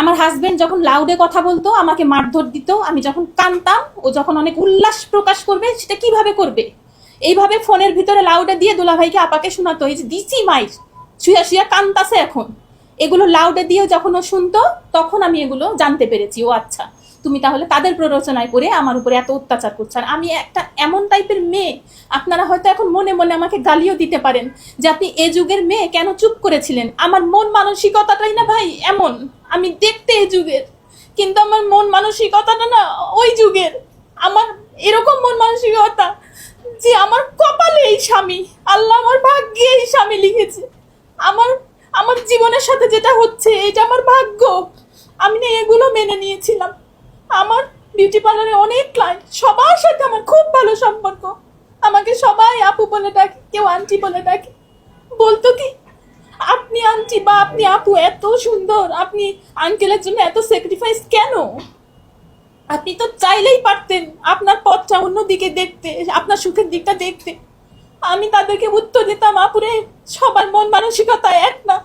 আমার হাজবেন্ড যখন লাউডে কথা বলতো আমাকে মারধর দিত, আমি যখন কাঁদতাম ও যখন অনেক উল্লাস প্রকাশ করবে সেটা কিভাবে করবে, এইভাবে ফোনের ভিতরে লাউডে দিয়ে দুলাভাইকে আপাকে শোনাতো, এই যে দিছি মাইর, শুয়া শুয়া কান্তাছে এখন, এগুলো লাউডে দিয়ে যখন ও শুনতো তখন আমি এগুলো জানতে পেরেছি। ও আচ্ছা, তুমি তাহলে তাদের প্ররোচনায় পড়ে আমার উপরে এত অত্যাচার করছো। আর আমি একটা এমন টাইপের মেয়ে, আপনারা হয়তো এখন মনে মনে আমাকে গালিও দিতে পারেন যে আপনি এ যুগের মেয়ে কেন চুপ করেছিলেন। আমার মন মানসিকতাটাই না ভাই এমন, আমি দেখতে এ যুগের কিন্তু আমার মন মানসিকতাটা না ওই যুগের। আমার এরকম মন মানসিকতা যে আমার কপালে এই স্বামী, আল্লাহ আমার ভাগ্যে এই স্বামী লিখেছে। আমার আমার জীবনের সাথে যেটা হচ্ছে এটা আমার ভাগ্য। আমি না এগুলো মেনে নিয়েছিলাম। আমার বিউটি পার্লারে অনেক ক্লায়েন্ট, সবার সাথে আমার খুব ভালো সম্পর্ক। আমাকে সবাই আপু বলে ডাকে, কেউ আন্টি বলে ডাকে। বলতো কি, আপনি আন্টি বা আপনি আপু এত সুন্দর, আপনি আঙ্কেলের জন্য এত স্যাক্রিফাইস কেন? আপনি তো চাইলেই পারতেন আপনার পথটা অন্যদিকে দেখতে, আপনার সুখের দিকটা দেখতে। আমি তাদেরকে উত্তর দিতাম, আপুরে সবার মন মানসিকতা এক না।